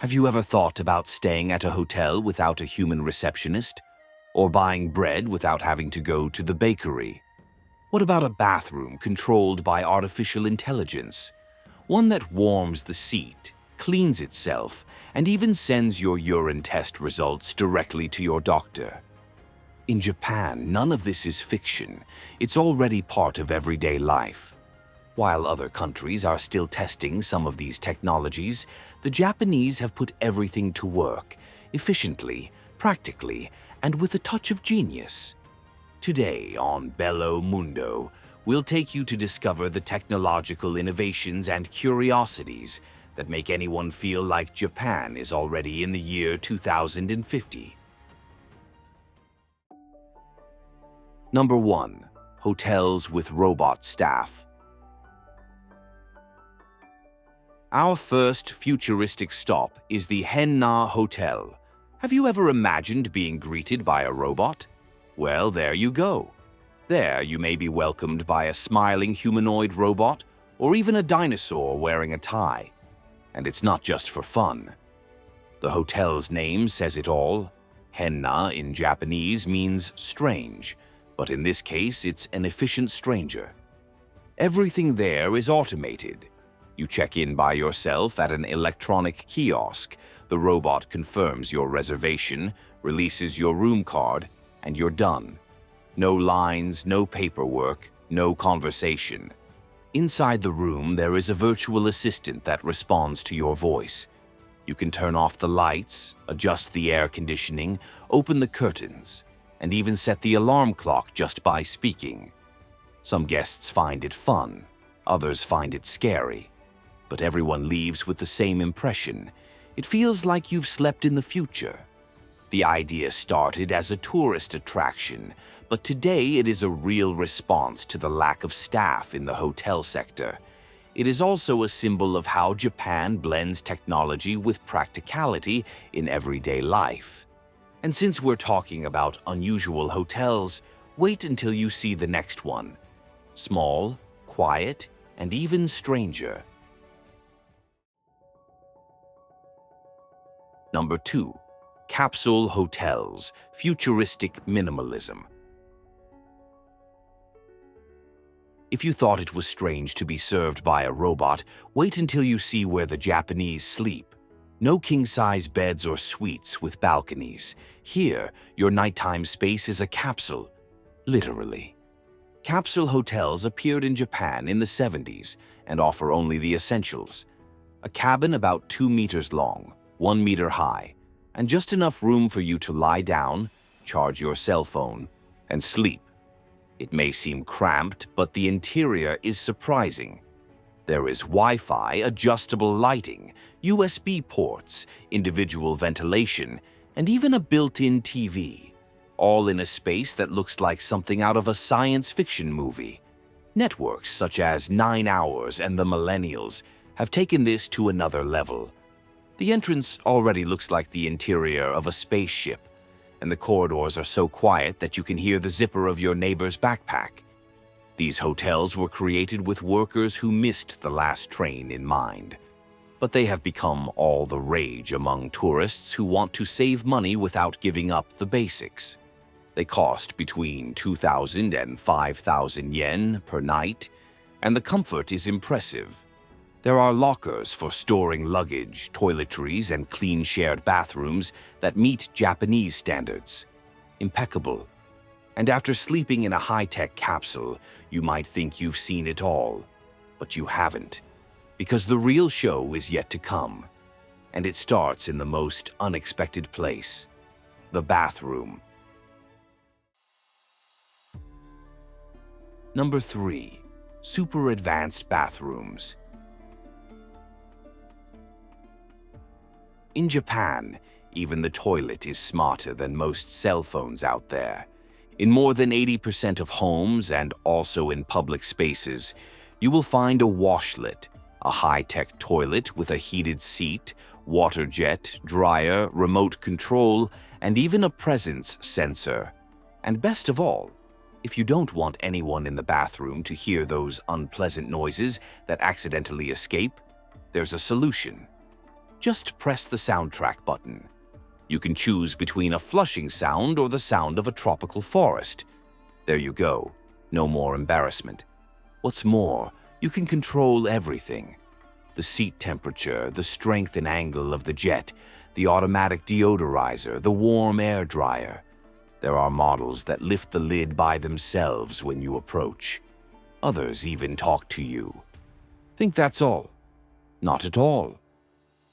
Have you ever thought about staying at a hotel without a human receptionist? Or buying bread without having to go to the bakery? What about a bathroom controlled by artificial intelligence? One that warms the seat, cleans itself, and even sends your urine test results directly to your doctor. In Japan, none of this is fiction. It's already part of everyday life. While other countries are still testing some of these technologies, the Japanese have put everything to work, efficiently, practically, and with a touch of genius. Today on Bello Mundo, we'll take you to discover the technological innovations and curiosities that make anyone feel like Japan is already in the year 2050. Number 1. Hotels with robot staff. Our first futuristic stop is the Henna Hotel. Have you ever imagined being greeted by a robot? Well, there you go. There you may be welcomed by a smiling humanoid robot or even a dinosaur wearing a tie. And it's not just for fun. The hotel's name says it all. Henna in Japanese means strange, but in this case it's an efficient stranger. Everything there is automated. You check in by yourself at an electronic kiosk. The robot confirms your reservation, releases your room card, and you're done. No lines, no paperwork, no conversation. Inside the room, there is a virtual assistant that responds to your voice. You can turn off the lights, adjust the air conditioning, open the curtains, and even set the alarm clock just by speaking. Some guests find it fun, others find it scary. But everyone leaves with the same impression. It feels like you've slept in the future. The idea started as a tourist attraction, but today it is a real response to the lack of staff in the hotel sector. It is also a symbol of how Japan blends technology with practicality in everyday life. And since we're talking about unusual hotels, wait until you see the next one. Small, quiet, and even stranger. Number 2. Capsule hotels, futuristic minimalism. If you thought it was strange to be served by a robot, wait until you see where the Japanese sleep. No king-size beds or suites with balconies. Here, your nighttime space is a capsule, literally. Capsule hotels appeared in Japan in the 70s and offer only the essentials. A cabin about 2 meters long, 1 meter high, and just enough room for you to lie down, charge your cell phone, and sleep. It may seem cramped, but the interior is surprising. There is Wi-Fi, adjustable lighting, USB ports, individual ventilation, and even a built-in TV, all in a space that looks like something out of a science fiction movie. Networks such as 9 Hours and The Millennials have taken this to another level. The entrance already looks like the interior of a spaceship, and the corridors are so quiet that you can hear the zipper of your neighbor's backpack. These hotels were created with workers who missed the last train in mind. But they have become all the rage among tourists who want to save money without giving up the basics. They cost between 2,000 and 5,000 yen per night, and the comfort is impressive. There are lockers for storing luggage, toiletries, and clean shared bathrooms that meet Japanese standards. Impeccable. And after sleeping in a high-tech capsule, you might think you've seen it all. But you haven't, because the real show is yet to come. And it starts in the most unexpected place: the bathroom. Number 3. Super advanced bathrooms. In Japan, even the toilet is smarter than most cell phones out there. In more than 80% of homes and also in public spaces, you will find a washlet, a high-tech toilet with a heated seat, water jet, dryer, remote control, and even a presence sensor. And best of all, if you don't want anyone in the bathroom to hear those unpleasant noises that accidentally escape, there's a solution. Just press the soundtrack button. You can choose between a flushing sound or the sound of a tropical forest. There you go. No more embarrassment. What's more, you can control everything. The seat temperature, the strength and angle of the jet, the automatic deodorizer, the warm air dryer. There are models that lift the lid by themselves when you approach. Others even talk to you. Think that's all? Not at all.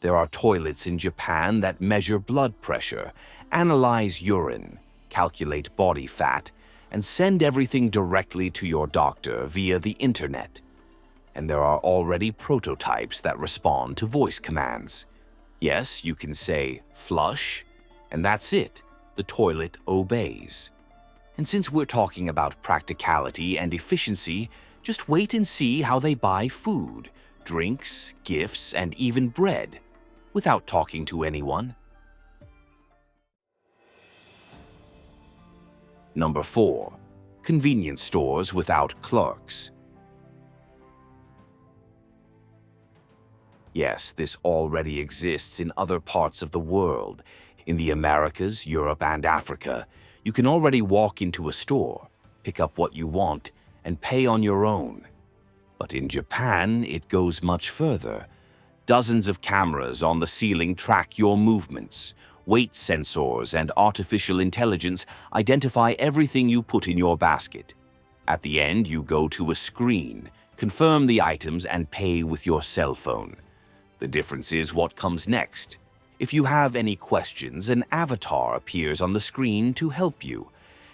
There are toilets in Japan that measure blood pressure, analyze urine, calculate body fat, and send everything directly to your doctor via the internet. And there are already prototypes that respond to voice commands. Yes, you can say, "Flush," and that's it. The toilet obeys. And since we're talking about practicality and efficiency, just wait and see how they buy food, drinks, gifts, and even bread, without talking to anyone. Number 4. Convenience stores without clerks. Yes, this already exists in other parts of the world. In the Americas, Europe, and Africa, you can already walk into a store, pick up what you want, and pay on your own. But in Japan, it goes much further. Dozens of cameras on the ceiling track your movements. Weight sensors and artificial intelligence identify everything you put in your basket. At the end, you go to a screen, confirm the items, and pay with your cell phone. The difference is what comes next. If you have any questions, an avatar appears on the screen to help you.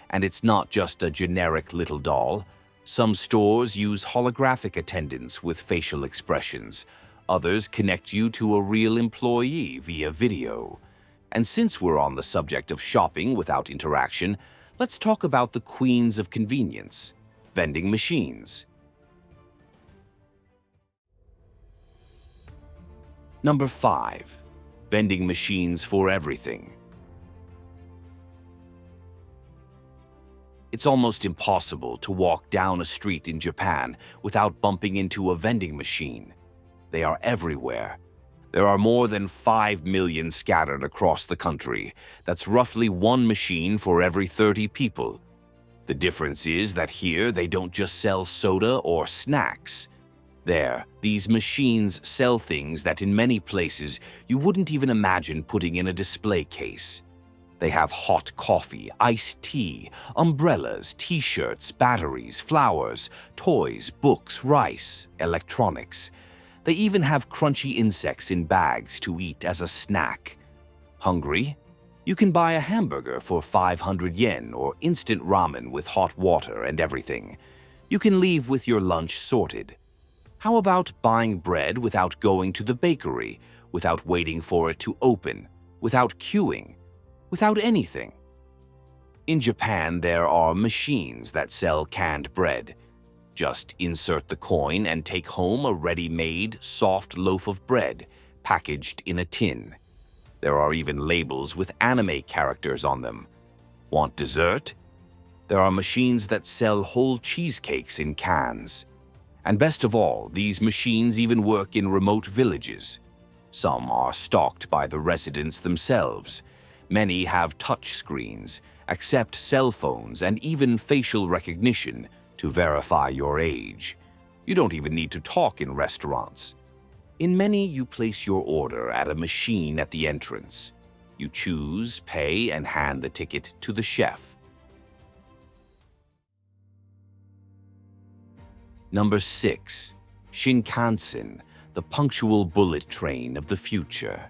And it's not just a generic little doll. Some stores use holographic attendants with facial expressions. Others connect you to a real employee via video. And since we're on the subject of shopping without interaction, let's talk about the queens of convenience, vending machines. Number 5. Vending machines for everything. It's almost impossible to walk down a street in Japan without bumping into a vending machine. They are everywhere. There are more than 5 million scattered across the country. That's roughly one machine for every 30 people. The difference is that here they don't just sell soda or snacks. There, these machines sell things that in many places you wouldn't even imagine putting in a display case. They have hot coffee, iced tea, umbrellas, t-shirts, batteries, flowers, toys, books, rice, electronics. They even have crunchy insects in bags to eat as a snack. Hungry? You can buy a hamburger for 500 yen or instant ramen with hot water and everything. You can leave with your lunch sorted. How about buying bread without going to the bakery, without waiting for it to open, without queuing, without anything? In Japan, there are machines that sell canned bread. Just insert the coin and take home a ready-made, soft loaf of bread, packaged in a tin. There are even labels with anime characters on them. Want dessert? There are machines that sell whole cheesecakes in cans. And best of all, these machines even work in remote villages. Some are stocked by the residents themselves. Many have touch screens, accept cell phones, and even facial recognition to verify your age. You don't even need to talk in restaurants. In many, you place your order at a machine at the entrance. You choose, pay, and hand the ticket to the chef. Number 6. Shinkansen, the punctual bullet train of the future.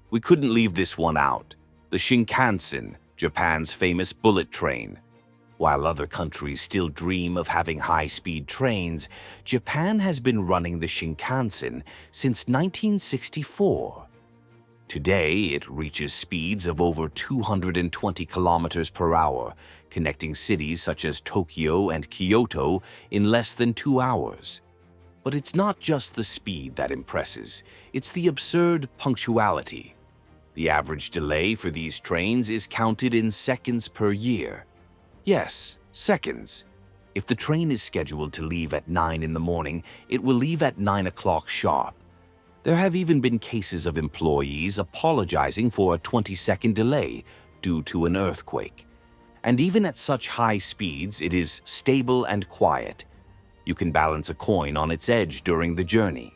We couldn't leave this one out. The Shinkansen, Japan's famous bullet train. While other countries still dream of having high-speed trains, Japan has been running the Shinkansen since 1964. Today, it reaches speeds of over 220 kilometers per hour, connecting cities such as Tokyo and Kyoto in less than 2 hours. But it's not just the speed that impresses, it's the absurd punctuality. The average delay for these trains is counted in seconds per year. Yes, seconds. If the train is scheduled to leave at 9 in the morning, it will leave at 9 o'clock sharp. There have even been cases of employees apologizing for a 20-second delay due to an earthquake. And even at such high speeds, it is stable and quiet. You can balance a coin on its edge during the journey.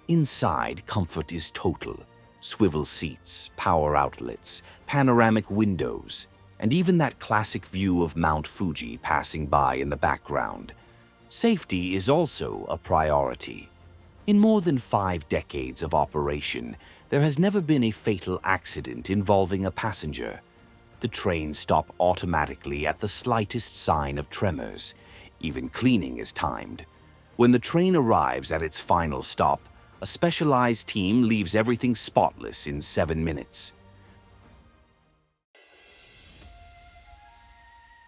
Inside, comfort is total. Swivel seats, power outlets, panoramic windows, and even that classic view of Mount Fuji passing by in the background. Safety is also a priority. In more than 5 decades of operation, there has never been a fatal accident involving a passenger. The trains stop automatically at the slightest sign of tremors. Even cleaning is timed. When the train arrives at its final stop, a specialized team leaves everything spotless in 7 minutes.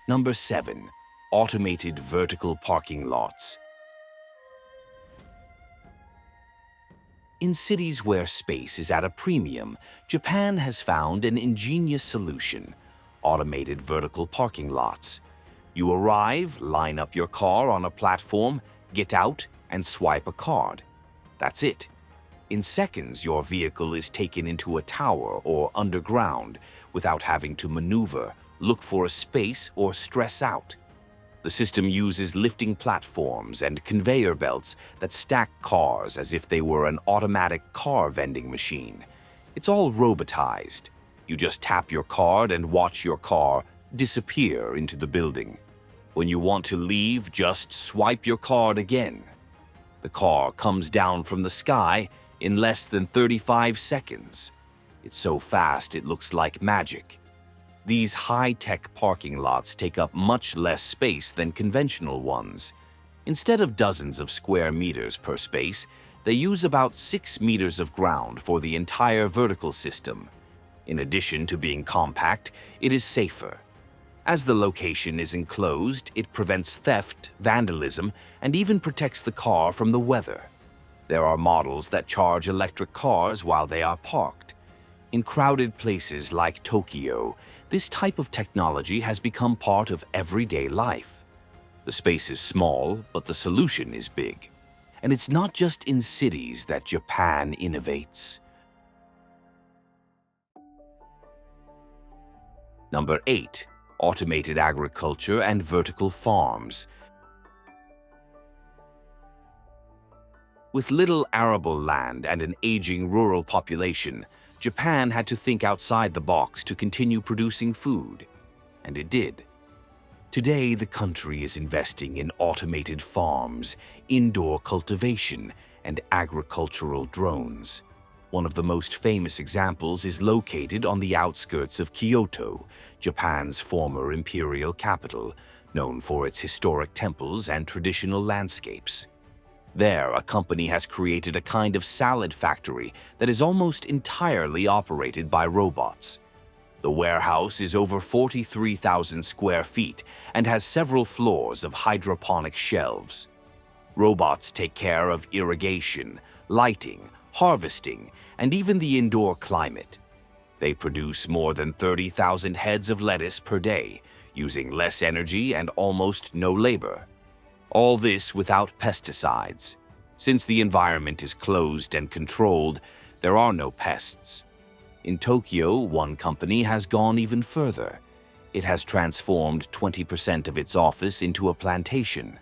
Number 7. Automated vertical parking lots. In cities where space is at a premium, Japan has found an ingenious solution: automated vertical parking lots. You arrive, line up your car on a platform, get out, and swipe a card. That's it. In seconds, your vehicle is taken into a tower or underground without having to maneuver, look for a space, or stress out. The system uses lifting platforms and conveyor belts that stack cars as if they were an automatic car vending machine. It's all robotized. You just tap your card and watch your car disappear into the building. When you want to leave, just swipe your card again. The car comes down from the sky in less than 35 seconds. It's so fast it looks like magic. These high-tech parking lots take up much less space than conventional ones. Instead of dozens of square meters per space, they use about 6 meters of ground for the entire vertical system. In addition to being compact, it is safer. As the location is enclosed, it prevents theft, vandalism, and even protects the car from the weather. There are models that charge electric cars while they are parked. In crowded places like Tokyo, this type of technology has become part of everyday life. The space is small, but the solution is big. And it's not just in cities that Japan innovates. Number 8. Automated agriculture and vertical farms. With little arable land and an aging rural population, Japan had to think outside the box to continue producing food. And it did. Today, the country is investing in automated farms, indoor cultivation, and agricultural drones. One of the most famous examples is located on the outskirts of Kyoto, Japan's former imperial capital, known for its historic temples and traditional landscapes. There, a company has created a kind of salad factory that is almost entirely operated by robots. The warehouse is over 43,000 square feet and has several floors of hydroponic shelves. Robots take care of irrigation, lighting, harvesting, and even the indoor climate. They produce more than 30,000 heads of lettuce per day, using less energy and almost no labor. All this without pesticides. Since the environment is closed and controlled, there are no pests. In Tokyo, one company has gone even further. It has transformed 20% of its office into a plantation.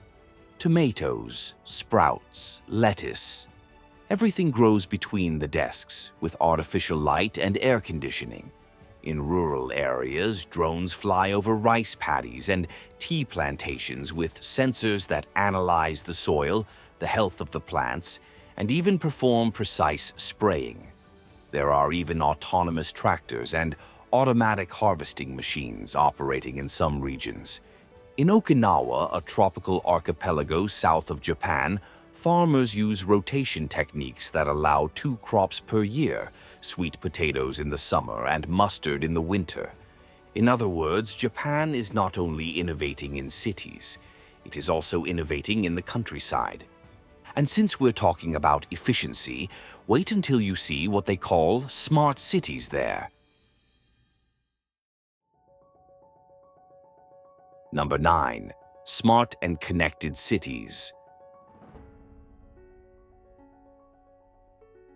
Tomatoes, sprouts, lettuce. Everything grows between the desks, with artificial light and air conditioning. In rural areas, drones fly over rice paddies and tea plantations with sensors that analyze the soil, the health of the plants, and even perform precise spraying. There are even autonomous tractors and automatic harvesting machines operating in some regions. In Okinawa, a tropical archipelago south of Japan, farmers use rotation techniques that allow 2 crops per year, sweet potatoes in the summer and mustard in the winter. In other words, Japan is not only innovating in cities, it is also innovating in the countryside. And since we're talking about efficiency, wait until you see what they call smart cities there. Number 9. smart and connected cities.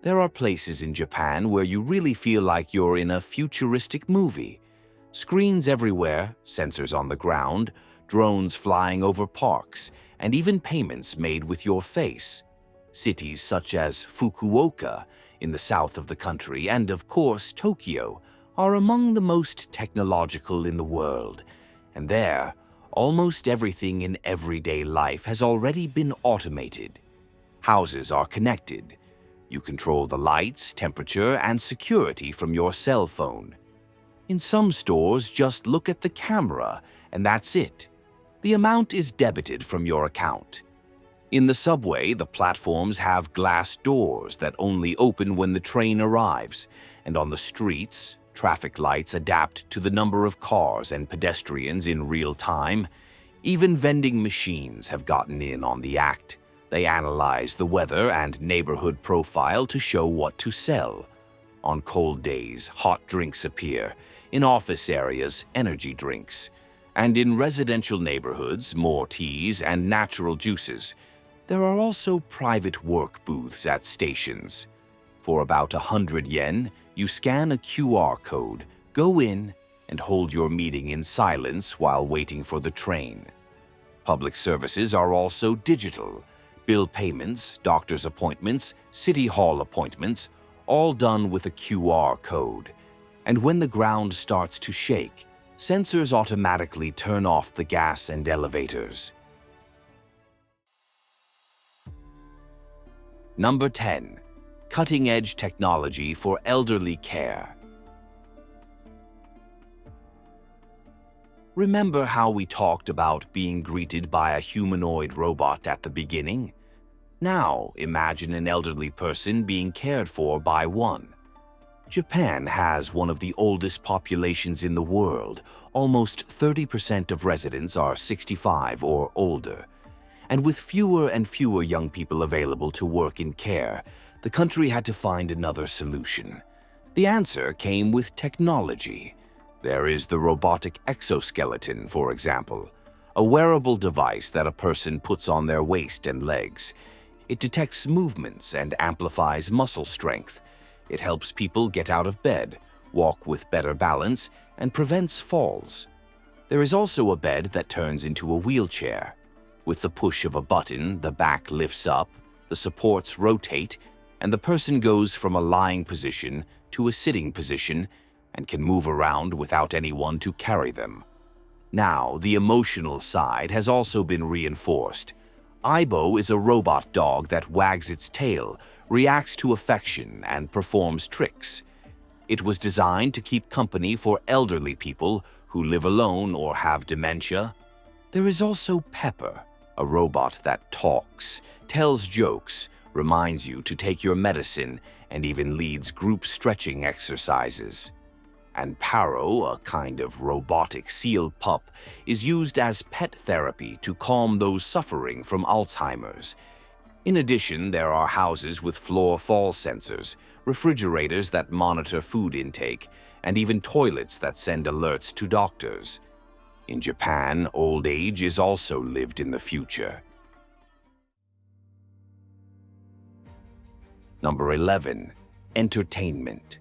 There are places in Japan where you really feel like you're in a futuristic movie. Screens everywhere, sensors on the ground, drones flying over parks, and even payments made with your face. Cities such as Fukuoka in the south of the country and, of course, Tokyo are among the most technological in the world. And there, almost everything in everyday life has already been automated. Houses are connected. You control the lights, temperature, and security from your cell phone. In some stores, just look at the camera, and that's it. The amount is debited from your account. In the subway, the platforms have glass doors that only open when the train arrives, and on the streets, traffic lights adapt to the number of cars and pedestrians in real time. Even vending machines have gotten in on the act. They analyze the weather and neighborhood profile to show what to sell. On cold days, hot drinks appear. In office areas, energy drinks. And in residential neighborhoods, more teas and natural juices. There are also private work booths at stations. For about 100 yen, you scan a QR code, go in, and hold your meeting in silence while waiting for the train. Public services are also digital. Bill payments, doctor's appointments, city hall appointments, all done with a QR code. And when the ground starts to shake, sensors automatically turn off the gas and elevators. Number 10. Cutting-edge technology for elderly care. Remember how we talked about being greeted by a humanoid robot at the beginning? Now, imagine an elderly person being cared for by one. Japan has one of the oldest populations in the world. Almost 30% of residents are 65 or older. And with fewer and fewer young people available to work in care, the country had to find another solution. The answer came with technology. There is the robotic exoskeleton, for example, a wearable device that a person puts on their waist and legs. It detects movements and amplifies muscle strength. It helps people get out of bed, walk with better balance, and prevents falls. There is also a bed that turns into a wheelchair. With the push of a button, the back lifts up, the supports rotate, and the person goes from a lying position to a sitting position and can move around without anyone to carry them. Now, the emotional side has also been reinforced. Aibo is a robot dog that wags its tail, reacts to affection, and performs tricks. It was designed to keep company for elderly people who live alone or have dementia. There is also Pepper, a robot that talks, tells jokes, reminds you to take your medicine, and even leads group stretching exercises. And Paro, a kind of robotic seal pup, is used as pet therapy to calm those suffering from Alzheimer's. In addition, there are houses with floor fall sensors, refrigerators that monitor food intake, and even toilets that send alerts to doctors. In Japan, old age is also lived in the future. Number 11. Entertainment.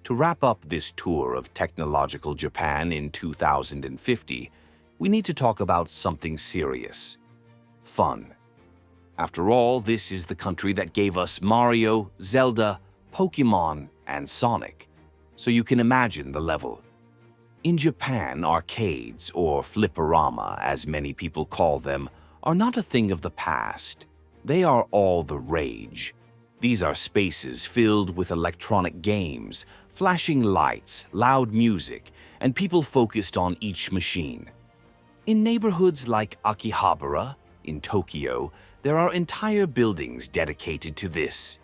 To wrap up this tour of technological Japan in 2050, we need to talk about something serious. Fun. After all, this is the country that gave us Mario, Zelda, Pokemon, and Sonic. So you can imagine the level. In Japan, arcades, or flipperama, as many people call them, are not a thing of the past. They are all the rage. These are spaces filled with electronic games, flashing lights, loud music, and people focused on each machine. In neighborhoods like Akihabara, in Tokyo, there are entire buildings dedicated to this.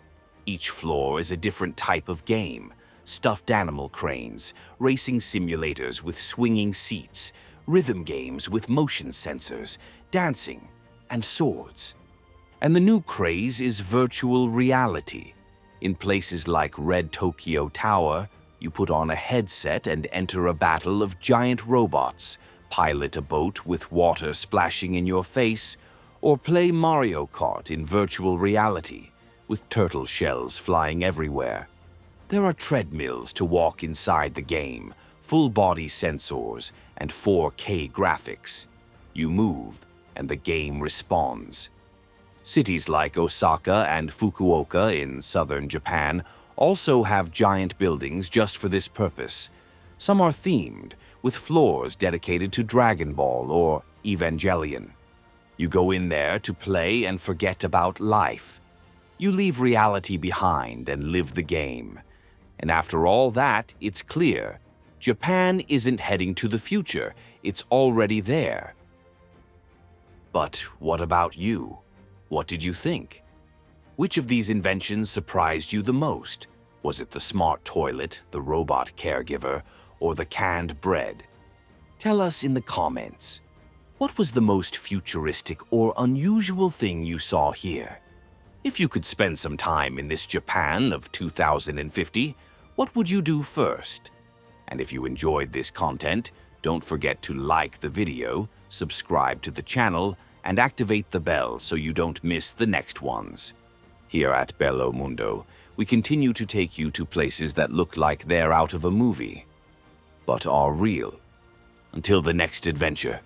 Each floor is a different type of game: stuffed animal cranes, racing simulators with swinging seats, rhythm games with motion sensors, dancing, and swords. And the new craze is virtual reality. In places like Red Tokyo Tower, You put on a headset and enter a battle of giant robots, pilot a boat with water splashing in your face, or play Mario Kart in virtual reality with turtle shells flying everywhere. There are treadmills to walk inside the game, full-body sensors, and 4K graphics. You move, and the game responds. Cities like Osaka and Fukuoka in southern Japan also have giant buildings just for this purpose. Some are themed, with floors dedicated to Dragon Ball or Evangelion. You go in there to play and forget about life. You leave reality behind and live the game. And after all that, it's clear. Japan isn't heading to the future, it's already there. But what about you? What did you think? Which of these inventions surprised you the most? Was it the smart toilet, the robot caregiver, or the canned bread? Tell us in the comments. What was the most futuristic or unusual thing you saw here? If you could spend some time in this Japan of 2050, what would you do first? And if you enjoyed this content, don't forget to like the video, subscribe to the channel, and activate the bell so you don't miss the next ones. Here at Bello Mundo, we continue to take you to places that look like they're out of a movie, but are real. Until the next adventure.